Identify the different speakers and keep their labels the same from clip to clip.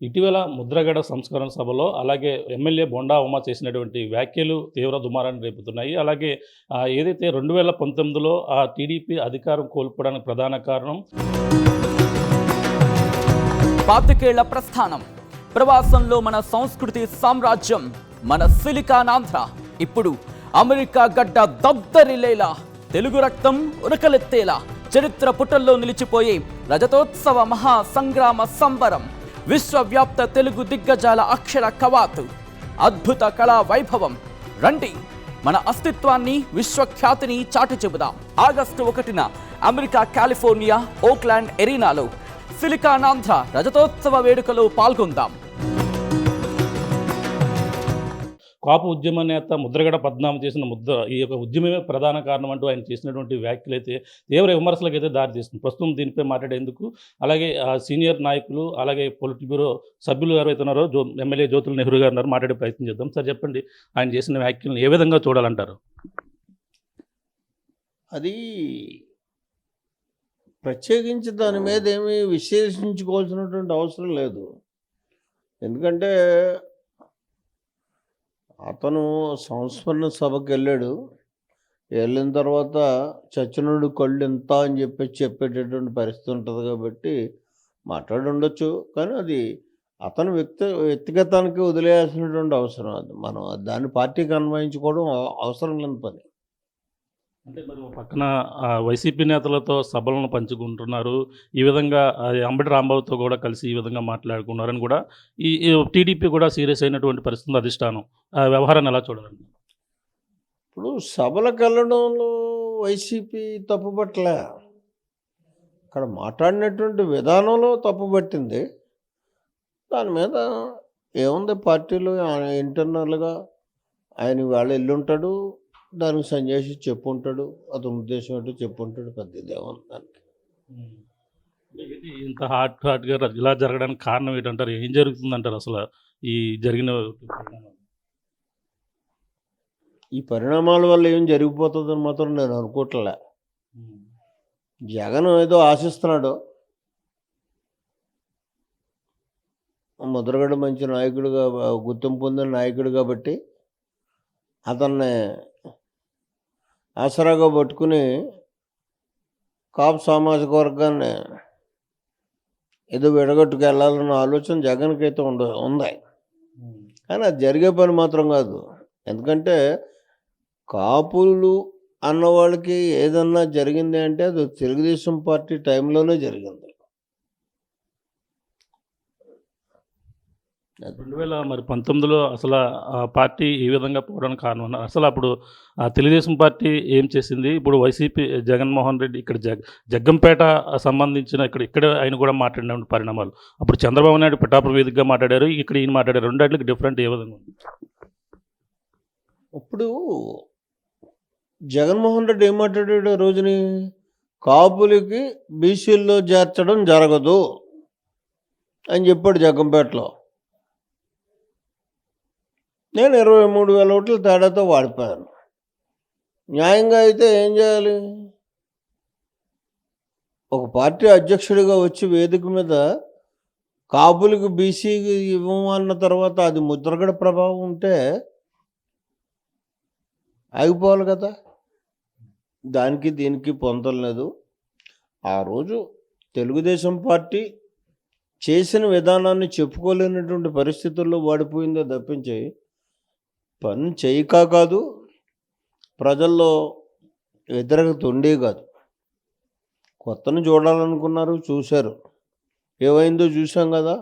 Speaker 1: ఇటీవల ముద్రగడ సంస్కరణ సభలో అలాగే ఎమ్మెల్యే బొండా ఉమ చేసినటువంటి వ్యాఖ్యలు తీవ్ర దుమారాన్ని రేపుతున్నాయి. అలాగే ఏదైతే 2019లో టీడీపీ అధికారం కోల్పోవడానికి ప్రధాన కారణం
Speaker 2: పాతికేళ్ల ప్రస్థానం, ప్రవాసంలో మన సంస్కృతి సామ్రాజ్యం, మన సిలికానాంధ్ర ఇప్పుడు అమెరికా గడ్డ దద్దరిల్లేలా, తెలుగు రక్తం ఉరకలెత్తేలా చరిత్ర పుటల్లో నిలిచిపోయే రజతోత్సవ మహా సంగ్రామ సంబరం, విశ్వవ్యాప్త తెలుగు దిగ్గజాల అక్షర కవాతు, అద్భుత కళా వైభవం. రండి, మన అస్తిత్వాన్ని విశ్వఖ్యాతిని చాటి చెబుదాం. ఆగస్టు 1న అమెరికా కాలిఫోర్నియా ఓక్లాండ్ ఎరీనాలో సిలికానాంధ్ర రజతోత్సవ వేడుకలో పాల్గొందాం.
Speaker 1: కాపు ఉద్యమ నేత ముద్రగడ పద్మనాభం చేసిన ఈ యొక్క ఉద్యమమే ప్రధాన కారణం అంటూ ఆయన చేసినటువంటి వ్యాఖ్యలు అయితే తీవ్ర విమర్శలకు అయితే దారితీస్తుంది. ప్రస్తుతం దీనిపై మాట్లాడేందుకు అలాగే సీనియర్ నాయకులు అలాగే పొలిట్ బ్యూరో సభ్యులు ఎవరైతే ఉన్నారో ఎమ్మెల్యే జ్యోతుల నెహ్రూ గారు ఉన్నారు, మాట్లాడే ప్రయత్నం చేద్దాం. సార్ చెప్పండి, ఆయన చేసిన వ్యాఖ్యలను ఏ విధంగా చూడాలంటారు?
Speaker 3: అది ప్రత్యేకించి దాని మీద ఏమీ విశ్లేషించుకోవాల్సినటువంటి అవసరం లేదు. ఎందుకంటే అతను సంస్మరణ సభకి వెళ్ళాడు. వెళ్ళిన తర్వాత చచ్చినోడు కళ్ళు ఎంత అని చెప్పేటటువంటి పరిస్థితి ఉంటుంది కాబట్టి మాట్లాడి ఉండొచ్చు. కానీ అది అతను వ్యక్తిగతానికి వదిలేయాల్సినటువంటి అవసరం. అది మనం దాన్ని పార్టీకి అన్వయించుకోవడం అవసరం లేని పని.
Speaker 1: అంటే మరి పక్కన వైసీపీ నేతలతో సభలను పంచుకుంటున్నారు, ఈ విధంగా అంబటి రాంబాబుతో కూడా కలిసి ఈ విధంగా మాట్లాడుకున్నారని కూడా ఈ టీడీపీ కూడా సీరియస్ అయినటువంటి పరిస్థితి అధిష్టానం వ్యవహారాన్ని ఎలా చూడాలండి?
Speaker 3: ఇప్పుడు సభలకు వెళ్ళడంలో వైసీపీ తప్పుపట్టలే, అక్కడ మాట్లాడినటువంటి విధానంలో తప్పుపట్టింది. దాని మీద ఏముంది, పార్టీలో ఇంటర్నల్గా ఆయన వాళ్ళ ఎల్లుంటాడు, దానికి సంజేసి చెప్పుంటాడు, అతని ఉద్దేశం ఏంటో చెప్పుంటాడు. పెద్ద ఇదేముంది దానికి.
Speaker 1: ఇంత హాట్గా ఇలా జరగడానికి కారణం ఏంటంటారు? ఏం జరుగుతుందంటారు అసలు ఈ జరిగిన
Speaker 3: ఈ పరిణామాల వల్ల ఏం జరిగిపోతుందని మాత్రం నేను అనుకోవట్లే. జగన్ ఏదో ఆశిస్తున్నాడు, ముద్రగడ మంచి నాయకుడిగా గుర్తింపు పొందిన నాయకుడు కాబట్టి అతన్ని ఆసరాగా పట్టుకుని కాపు సామాజిక వర్గాన్ని ఏదో విడగొట్టుకు వెళ్ళాలన్న ఆలోచన జగన్కి అయితే ఉంది. కానీ అది జరిగే పని మాత్రం కాదు. ఎందుకంటే కాపులు అన్న వాళ్ళకి ఏదన్నా జరిగింది అంటే అది తెలుగుదేశం పార్టీ టైంలోనే జరిగింది.
Speaker 1: 2019లో అసలు పార్టీ ఈ విధంగా పోవడానికి కారణం అసలు అప్పుడు తెలుగుదేశం పార్టీ ఏం చేసింది? ఇప్పుడు వైసీపీ జగన్మోహన్ రెడ్డి ఇక్కడ జగ్గంపేట సంబంధించిన ఇక్కడ ఆయన కూడా మాట్లాడిన పరిణామాలు, అప్పుడు చంద్రబాబు నాయుడు పిఠాపురం వేదికగా మాట్లాడారు, ఇక్కడ ఈయన మాట్లాడారు. రెండాటికి డిఫరెంట్ ఏ విధంగా ఉంది?
Speaker 3: ఇప్పుడు జగన్మోహన్ రెడ్డి ఏం మాట్లాడాడు ఆ రోజుని, కాపులకి బీసీల్లో చేర్చడం జరగదు అని చెప్పాడు జగ్గంపేటలో. నేను 23,000 ఓట్ల తేడాతో వాడిపోయాను. న్యాయంగా అయితే ఏం చేయాలి? ఒక పార్టీ అధ్యక్షుడిగా వచ్చి వేదిక మీద కాపులకు బీసీకి ఇవ్వమన్న తర్వాత అది ముద్రగడ ప్రభావం ఉంటే ఆగిపోవాలి కదా. దానికి దీనికి పొందలేదు. ఆ రోజు తెలుగుదేశం పార్టీ చేసిన విధానాన్ని చెప్పుకోలేనటువంటి పరిస్థితుల్లో వాడిపోయిందో తప్పించి పని చేయక కాదు, ప్రజల్లో వ్యతిరేకత ఉండే కాదు. కొత్తను చూడాలనుకున్నారు, చూశారు, ఏమైందో చూసాం కదా.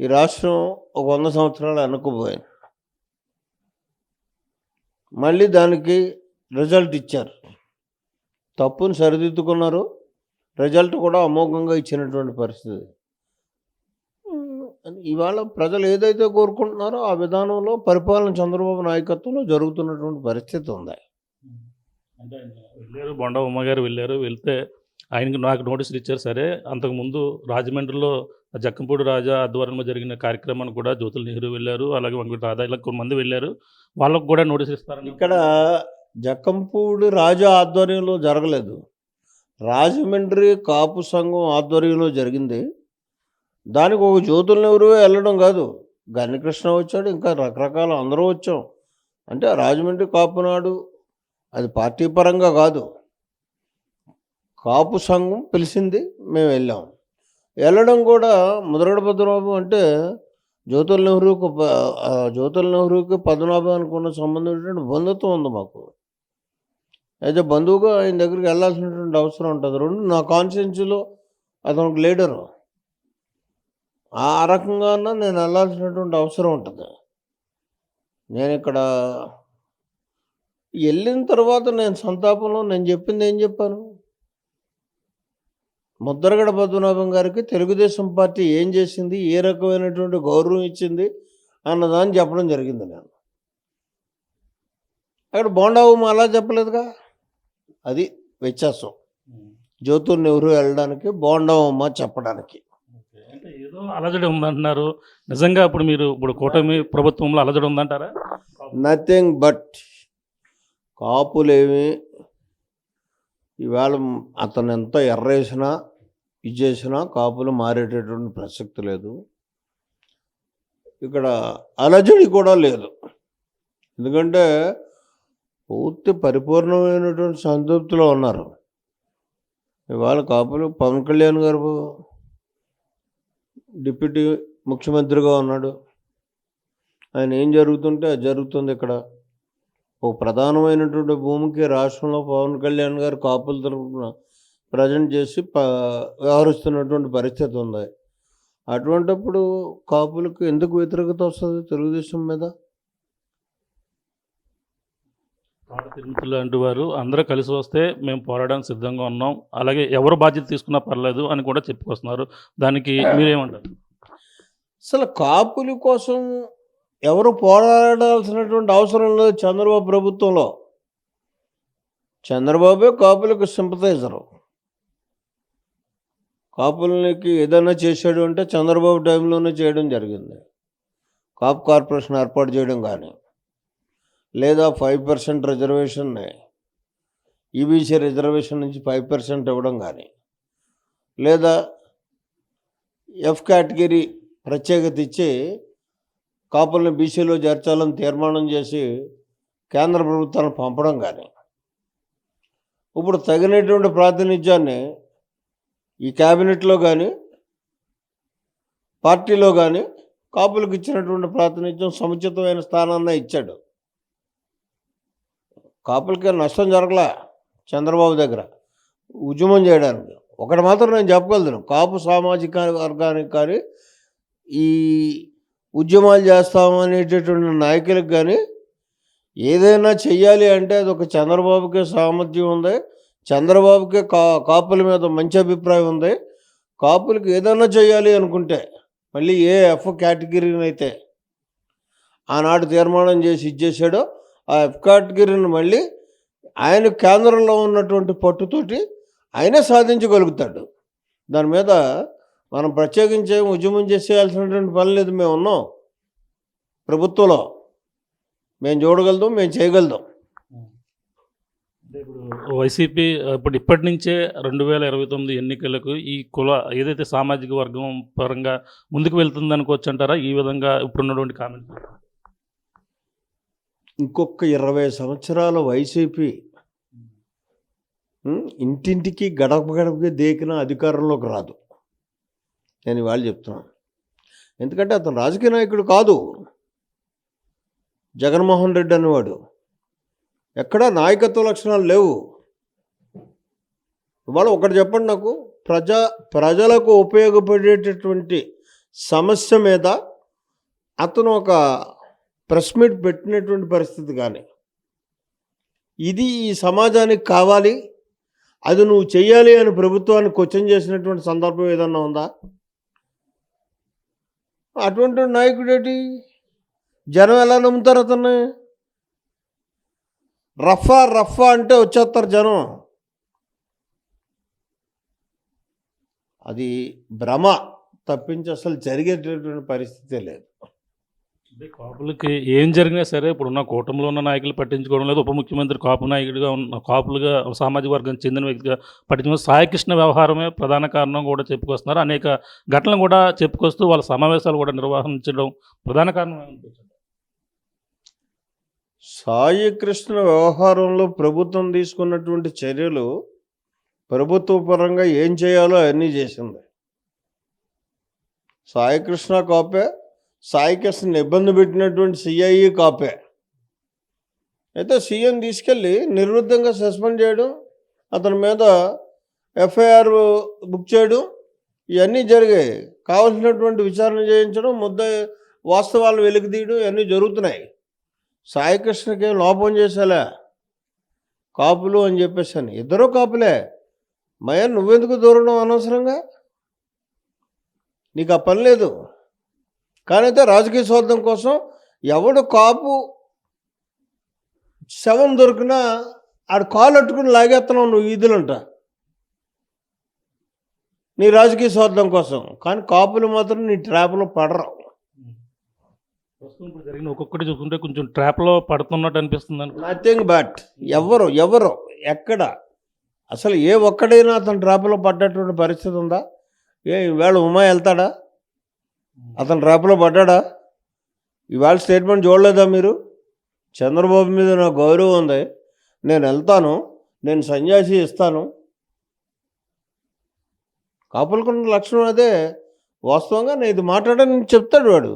Speaker 3: ఈ రాష్ట్రం ఒక 100 సంవత్సరాలు వెనక్కిపోయింది. మళ్ళీ దానికి రిజల్ట్ ఇచ్చారు, తప్పుని సరిదిద్దుకున్నారు, రిజల్ట్ కూడా అమోఘంగా ఇచ్చినటువంటి పరిస్థితి. ఇవాళ ప్రజలు ఏదైతే కోరుకుంటున్నారో ఆ విధానంలో పరిపాలన చంద్రబాబు నాయకత్వంలో జరుగుతున్నటువంటి పరిస్థితి ఉంది.
Speaker 1: అంటే వెళ్ళారు, బొండా ఉమ్మ గారు వెళ్తే ఆయనకి నాకు నోటీసులు ఇచ్చారు. సరే, అంతకుముందు రాజమండ్రిలో జక్కంపూడి రాజా ఆధ్వర్యంలో జరిగిన కార్యక్రమాన్ని కూడా జ్యోతుల నెహ్రూ వెళ్ళారు, అలాగే వెంకట రాధా, ఇలా కొంతమంది వెళ్ళారు, వాళ్ళకు కూడా నోటీసులు ఇస్తారని.
Speaker 3: ఇక్కడ జక్కంపూడి రాజా ఆధ్వర్యంలో జరగలేదు, రాజమండ్రి కాపు సంఘం ఆధ్వర్యంలో జరిగింది. దానికి ఒక జ్యోతుల నెహ్రూ వెళ్ళడం కాదు, గన్నికృష్ణ వచ్చాడు, ఇంకా రకరకాల అందరూ వచ్చాం. అంటే రాజమండ్రి కాపునాడు అది పార్టీ పరంగా కాదు, కాపు సంఘం పిలిచింది, మేము వెళ్ళాం. వెళ్ళడం కూడా ముద్రగడ పద్మనాభం అంటే జ్యోతుల నెహ్రూకి పద్మనాభానికి ఉన్న సంబంధం బంధుత్వం ఉంది మాకు. అయితే బంధువుగా ఆయన దగ్గరికి వెళ్ళాల్సినటువంటి అవసరం ఉంటుంది. రెండు, నా కాన్స్టిట్యున్సీలో అతను ఒక లీడరు, ఆ రకంగా నేను వెళ్ళాల్సినటువంటి అవసరం ఉంటుంది. నేను ఇక్కడ వెళ్ళిన తర్వాత నేను సంతాపంలో నేను చెప్పింది ఏం చెప్పాను, ముద్రగడ పద్మనాభం గారికి తెలుగుదేశం పార్టీ ఏం చేసింది, ఏ రకమైనటువంటి గౌరవం ఇచ్చింది అన్నదాన్ని చెప్పడం జరిగింది. నేను అక్కడ బోండావు అలా చెప్పలేదుగా, అది వ్యత్యాసం. జ్యోతుల నెహ్రూ వెళ్ళడానికి, బోండావమ్మ చెప్పడానికి.
Speaker 1: అంటే ఏదో అలజడి ఉందంటున్నారు. నిజంగా ఇప్పుడు కూటమి ప్రభుత్వంలో అలజడి ఉందంటారా?
Speaker 3: నథింగ్ బట్ కాపులేమి ఇవాళ అతను ఎంత ఎర్రేసినా ఇది చేసినా కాపులు మారేటటువంటి ప్రసక్తి లేదు. ఇక్కడ అలజడి కూడా లేదు. ఎందుకంటే పూర్తి పరిపూర్ణమైనటువంటి సంతృప్తిలో ఉన్నారు. ఇవాళ కాపులు పవన్ కళ్యాణ్ గారు డిప్యూటీ ముఖ్యమంత్రిగా ఉన్నాడు. ఆయన ఏం జరుగుతుంటే అది జరుగుతుంది. ఇక్కడ ఒక ప్రధానమైనటువంటి భూమికి రాష్ట్రంలో పవన్ కళ్యాణ్ గారు కాపుల తరఫున ప్రజెంట్ చేసి వ్యవహరిస్తున్నటువంటి పరిస్థితి ఉంది. అటువంటిప్పుడు కాపులకు ఎందుకు వ్యతిరేకత వస్తుంది తెలుగుదేశం మీద?
Speaker 1: తిరుమతులు లాంటి వారు అందరూ కలిసి వస్తే మేము పోరాడడానికి సిద్ధంగా ఉన్నాం, అలాగే ఎవరు బాధ్యత తీసుకున్నా పర్లేదు అని కూడా చెప్పుకొస్తున్నారు. దానికి మీరేమంటారు?
Speaker 3: అసలు కాపుల కోసం ఎవరు పోరాడాల్సినటువంటి అవసరం లేదు. చంద్రబాబు ప్రభుత్వంలో చంద్రబాబే కాపులకు సింపథైజరు. కాపులకి ఏదైనా చేశాడు అంటే చంద్రబాబు టైంలోనే చేయడం జరిగింది. కాపు కార్పొరేషన్ ఏర్పాటు చేయడం కానీ, లేదా 5% రిజర్వేషన్ని ఈబీసీ రిజర్వేషన్ నుంచి 5% ఇవ్వడం కానీ, లేదా ఎఫ్ కేటగిరీ ప్రత్యేకత ఇచ్చి కాపుల్ని బీసీలో చేర్చాలని తీర్మానం చేసి కేంద్ర ప్రభుత్వాన్ని పంపడం కానీ, ఇప్పుడు తగినటువంటి ప్రాతినిధ్యాన్ని ఈ క్యాబినెట్లో కానీ పార్టీలో కానీ కాపులకు ఇచ్చినటువంటి ప్రాతినిధ్యం సముచితమైన స్థానాన్ని ఇచ్చాడు. కాపులకి నష్టం జరగలే చంద్రబాబు దగ్గర ఉద్యమం చేయడానికి. ఒకటి మాత్రం నేను చెప్పగలను, కాపు సామాజిక వర్గానికి కానీ ఈ ఉద్యమాలు చేస్తామనేటటువంటి నాయకులకు కానీ ఏదైనా చెయ్యాలి అంటే అది ఒక చంద్రబాబుకే సామర్థ్యం ఉంది, చంద్రబాబుకే కాపుల మీద మంచి అభిప్రాయం ఉంది. కాపులకు ఏదైనా చేయాలి అనుకుంటే మళ్ళీ ఏ ఎఫ్ కేటగిరీని అయితే ఆనాడు తీర్మానం చేసి ఇచ్చేసాడో ఆ ఎఫ్ కేటగిరీని మళ్ళీ ఆయన కేంద్రంలో ఉన్నటువంటి పట్టుతోటి ఆయనే సాధించగలుగుతాడు. దాని మీద మనం ప్రత్యేకించి ఉద్యమం చేసేయాల్సినటువంటి పని లేదు. మేము ఉన్నాం ప్రభుత్వంలో, మేము చూడగలుగుతాం, మేము చేయగలుగుతాం.
Speaker 1: అంటే ఇప్పుడు వైసీపీ ఇప్పటి నుంచే 2029 ఎన్నికలకు ఈ కుల ఏదైతే సామాజిక వర్గం పరంగా ముందుకు వెళ్తుంది అనుకోవచ్చు అంటారా? ఈ విధంగా ఇప్పుడున్నటువంటి కామెంట్
Speaker 3: ఇంకొక 20 సంవత్సరాల వైసీపీ ఇంటింటికి గడప గడపకి దేకిన అధికారంలోకి రాదు. నేను ఇవాళ చెప్తున్నాను. ఎందుకంటే అతను రాజకీయ నాయకుడు కాదు. జగన్మోహన్ రెడ్డి అనేవాడు ఎక్కడా నాయకత్వ లక్షణాలు లేవు. ఇవాళ ఒకటి చెప్పండి నాకు, ప్రజలకు ఉపయోగపడేటటువంటి సమస్య మీద అతను ఒక ప్రెస్ మీట్ పెట్టినటువంటి పరిస్థితి కానీ, ఇది ఈ సమాజానికి కావాలి, అది నువ్వు చెయ్యాలి అని ప్రభుత్వాన్ని క్వశ్చన్ చేసినటువంటి సందర్భం ఏదన్నా ఉందా? అటువంటి నాయకుడేటి? జనం ఎలా నమ్ముతారు అతన్ని? రఫా అంటే వచ్చేస్తారు జనం. అది భ్రమ తప్పించి అసలు జరిగేటటువంటి పరిస్థితే లేదు.
Speaker 1: అంటే కాపులకి ఏం జరిగినా సరే ఇప్పుడున్న కూటమిలో ఉన్న నాయకులు పట్టించుకోవడం లేదు. ఉప ముఖ్యమంత్రి కాపు నాయకుడిగా ఉన్న కాపులుగా సామాజిక వర్గానికి చెందిన వ్యక్తిగా పట్టించుకున్న సాయికృష్ణ వ్యవహారమే ప్రధాన కారణం కూడా చెప్పుకొస్తున్నారు. అనేక ఘటనలు కూడా చెప్పుకొస్తూ వాళ్ళ సమావేశాలు కూడా నిర్వహించడం ప్రధాన కారణం ఏమనుకోవచ్చు?
Speaker 3: సాయి కృష్ణ వ్యవహారంలో ప్రభుత్వం తీసుకున్నటువంటి చర్యలు ప్రభుత్వ పరంగా ఏం చేయాలో అన్నీ చేసింది. సాయి కృష్ణ కాపే, సాయి కృష్ణని ఇబ్బంది పెట్టినటువంటి సిఐఈ కాపే. అయితే సీఎం తీసుకెళ్ళి నిర్విధంగా సస్పెండ్ చేయడం, అతని మీద ఎఫ్ఐఆర్ బుక్ చేయడం, ఇవన్నీ జరిగాయి. కావాల్సినటువంటి విచారణ చేయించడం, వాస్తవాలు వెలికి తీయడం ఇవన్నీ జరుగుతున్నాయి. సాయి కృష్ణకి లోపం చేసేలా కాపులు అని చెప్పేసాను. ఇద్దరూ కాపులే. మయ నువ్వెందుకు దూరడం అనవసరంగా? నీకు ఆ పని లేదు. కానీ అయితే రాజకీయ స్వార్థం కోసం ఎవడు కాపు శవం దొరికినా ఆడు కాలు అట్టుకుని లాగేస్తున్నావు నువ్వు వీధులంట నీ రాజకీయ స్వార్థం కోసం. కానీ కాపులు మాత్రం నీ ట్రాప్లో పడరు.
Speaker 1: ప్రస్తుతం ఇప్పుడు జరిగిన ఒక్కొక్కటి చూసుకుంటే కొంచెం ట్రాప్లో పడుతున్నట్టు అనిపిస్తుంది అనుకో.
Speaker 3: నథింగ్ బట్ ఎవరు ఎక్కడ అసలు ఏ ఒక్కడైనా అతను ట్రాప్లో పడ్డటువంటి పరిస్థితి ఉందా? ఈవేళ ఉమా వెళ్తాడా? అతను ట్రాప్లో పడ్డాడా? ఇవాళ స్టేట్మెంట్ చూడలేదా మీరు? చంద్రబాబు మీద నాకు గౌరవం ఉంది, నేను వెళ్తాను, నేను సన్యాసి ఇస్తాను. కాపులకున్న లక్షణం అదే. వాస్తవంగా నేను ఇది మాట్లాడని చెప్తాడు వాడు.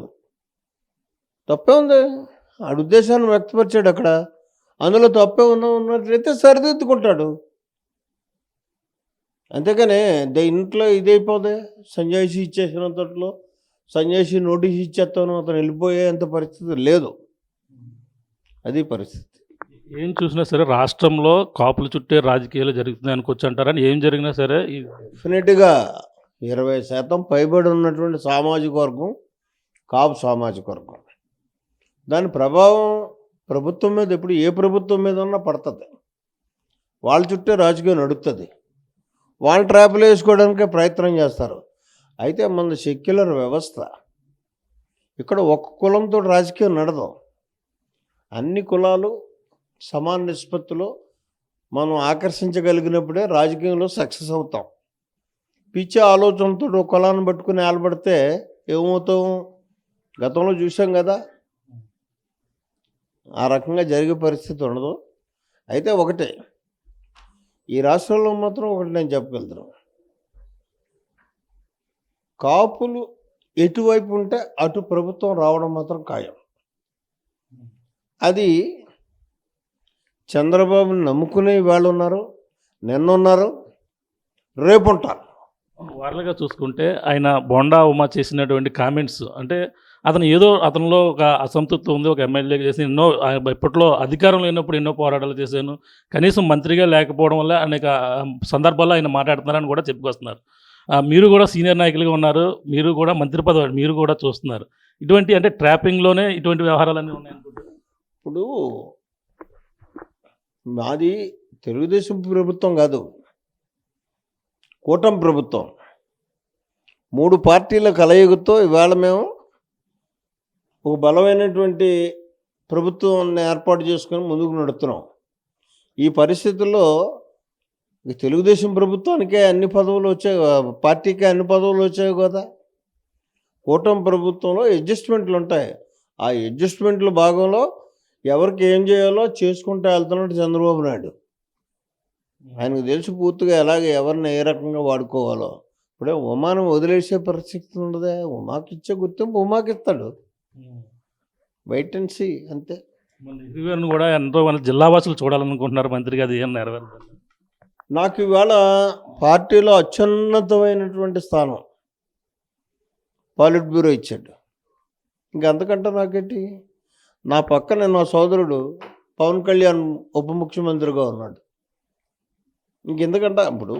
Speaker 3: తప్పే ఉంది. ఆడు ఉద్దేశాన్ని వ్యక్తపరిచాడు అక్కడ. అందులో తప్పే ఉన్నట్లయితే సరిదిద్దుకుంటాడు. అంతేగానే ఇంట్లో ఇదైపోదే. సన్యాసి ఇచ్చేసినంతట్లో సన్యాసి నోటీస్ ఇచ్చేస్తాను అతను వెళ్ళిపోయేంత పరిస్థితి లేదు. అది పరిస్థితి.
Speaker 1: ఏం చూసినా సరే రాష్ట్రంలో కాపుల చుట్టే రాజకీయాలు జరుగుతున్నాయి అనుకోవచ్చు అంటారని. ఏం జరిగినా సరే
Speaker 3: డెఫినెట్గా 20% పైబడి ఉన్నటువంటి సామాజిక వర్గం కాపు సామాజిక వర్గం. దాని ప్రభావం ప్రభుత్వం మీద ఎప్పుడు ఏ ప్రభుత్వం మీద ఉన్నా పడుతుంది. వాళ్ళ చుట్టే రాజకీయం నడుస్తుంది. వాళ్ళ ట్రాప్లు వేసుకోవడానికే ప్రయత్నం చేస్తారు. అయితే మన సెక్యులర్ వ్యవస్థ. ఇక్కడ ఒక్క కులంతో రాజకీయం నడదు. అన్ని కులాలు సమాన నిష్పత్తిలో మనం ఆకర్షించగలిగినప్పుడే రాజకీయంలో సక్సెస్ అవుతాం. పిచ్చి ఆలోచనతో ఒక కులాన్ని పట్టుకుని ఏలబడితే ఏమవుతాం? గతంలో చూసాం కదా. ఆ రకంగా జరిగే పరిస్థితి ఉండదు. అయితే ఒకటే, ఈ రాష్ట్రంలో మాత్రం ఒకటి నేను చెప్పగలుగుతాను, కాపులు ఎటువైపు ఉంటే అటు ప్రభుత్వం రావడం మాత్రం ఖాయం. అది చంద్రబాబుని నమ్ముకునే వాళ్ళు ఉన్నారు, నిన్నున్నారు, రేపు ఉంటారు.
Speaker 1: వార్లుగా చూసుకుంటే ఆయన బొండా ఉమా చేసినటువంటి కామెంట్స్ అంటే అతనిలో ఒక అసంతృప్తి ఉంది. ఒక ఎమ్మెల్యేగా చేసి ఇప్పట్లో అధికారం లేనప్పుడు ఎన్నో పోరాటాలు చేశాను, కనీసం మంత్రిగా లేకపోవడం వల్ల అనేక సందర్భాల్లో ఆయన మాట్లాడుతున్నారని కూడా చెప్పుకొస్తున్నారు. మీరు కూడా సీనియర్ నాయకులుగా ఉన్నారు, మీరు కూడా మంత్రి పదవి మీరు కూడా చూస్తున్నారు. ఇటువంటి అంటే ట్రాపింగ్లోనే ఇటువంటి వ్యవహారాలన్నీ ఉన్నాయనుకుంటున్నారు.
Speaker 3: ఇప్పుడు మాది తెలుగుదేశం ప్రభుత్వం కాదు, కూటమి ప్రభుత్వం. 3 పార్టీల కలయికతో ఇవాళ మేము ఒక బలమైనటువంటి ప్రభుత్వాన్ని ఏర్పాటు చేసుకొని ముందుకు నడుస్తున్నాం. ఈ పరిస్థితుల్లో తెలుగుదేశం ప్రభుత్వానికే అన్ని పదవులు వచ్చాయి, పార్టీకే అన్ని పదవులు వచ్చాయి కదా. కూటమి ప్రభుత్వంలో అడ్జస్ట్మెంట్లు ఉంటాయి. ఆ అడ్జస్ట్మెంట్ల భాగంలో ఎవరికి ఏం చేయాలో చేసుకుంటూ వెళ్తున్నాడు చంద్రబాబు నాయుడు. ఆయనకు తెలిసి పూర్తిగా ఎలాగ ఎవరిని ఏ రకంగా వాడుకోవాలో. ఇప్పుడే ఉమాను వదిలేసే పరిస్థితి ఉండదే. ఉమాకి ఇచ్చే గుర్తింపు ఉమాకి ఇస్తాడు. వెయిట్ అండ్ సీ అంతే.
Speaker 1: రివ్యూను కూడా ఎంతో మంది జిల్లావాసులు చూడాలనుకుంటున్నారు మంత్రిగా, అది ఏం నెరవేరుతుంది.
Speaker 3: నాకు ఇవాళ పార్టీలో అత్యున్నతమైనటువంటి స్థానం పాలిట్ బ్యూరో ఇచ్చాడు. ఇంకంతకంటే నాకేంటి? నా పక్కన నా సోదరుడు పవన్ కళ్యాణ్ ఉప ముఖ్యమంత్రిగా ఉన్నాడు. ఇంకెందుకంటే ఇప్పుడు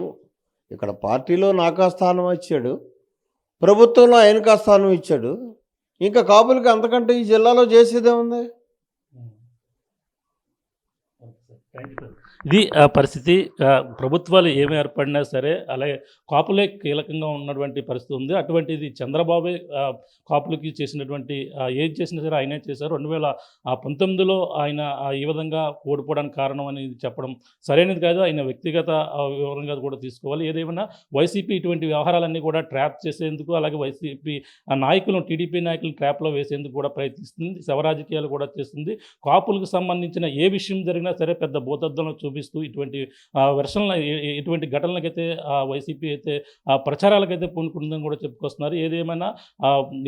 Speaker 3: ఇక్కడ పార్టీలో నాకు ఆ స్థానం ఇచ్చాడు, ప్రభుత్వంలో ఆయనకు ఆ స్థానం ఇచ్చాడు. ఇంకా కాపులకి అంతకంటే ఈ జిల్లాలో చేసేదేముంది?
Speaker 1: ఇది పరిస్థితి. ప్రభుత్వాలు ఏమి ఏర్పడినా సరే అలాగే కాపులే కీలకంగా ఉన్నటువంటి పరిస్థితి ఉంది. అటువంటిది చంద్రబాబే కాపులకి చేసినటువంటి ఏది చేసినా సరే ఆయనే చేశారు. 2019లో ఆయన ఈ విధంగా ఓడిపోవడానికి కారణం అనేది చెప్పడం సరైనది కాదు. ఆయన వ్యక్తిగత వివరంగా కూడా తీసుకోవాలి. ఏదేమైనా వైసీపీ ఇటువంటి వ్యవహారాలన్నీ కూడా ట్రాప్ చేసేందుకు అలాగే వైసీపీ నాయకులను టీడీపీ నాయకులను ట్రాప్‌లో వేసేందుకు కూడా ప్రయత్నిస్తుంది. శవరాజకీయాలు కూడా చేస్తుంది. కాపులకు సంబంధించిన ఏ విషయం జరిగినా సరే పెద్ద భూతద్దంలో చూపిస్తూ ఇటువంటి వెర్షన్‌ల ఇటువంటి ఘటనలకైతే వైసీపీ అయితే ప్రచారాలకైతే పూనుకుంటుందని కూడా చెప్పుకొస్తున్నారు. ఏదేమైనా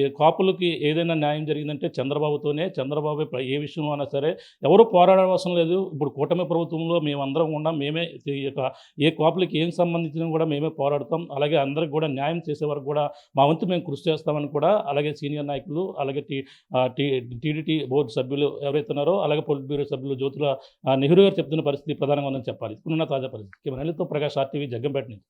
Speaker 1: ఈ కాపులకి ఏదైనా న్యాయం జరిగిందంటే చంద్రబాబుతోనే. చంద్రబాబే ఏ విషయంలో అయినా సరే ఎవరు పోరాడవసరం లేదు. ఇప్పుడు కూటమి ప్రభుత్వంలో మేమందరం కూడా మేమే ఈ యొక్క ఏ కాపులకి ఏం సంబంధించినవి కూడా మేమే పోరాడతాం. అలాగే అందరికి కూడా న్యాయం చేసే వరకు కూడా మా వంతు మేము కృషి చేస్తామని కూడా అలాగే సీనియర్ నాయకులు అలాగే టీడీటీ బోర్డు సభ్యులు ఎవరైతే ఉన్నారో అలాగే పొలిట్ బ్యూరో సభ్యులు జ్యోతుల నెహ్రూ గారు చెప్తున్న పరిస్థితి ప్రధానంగా ఉందని చెప్పాలి. ఇప్పుడున్న తాజా పరిస్థితి. కెమెరా ప్రకాష్ RTV జగ్గంపేట నుంచి.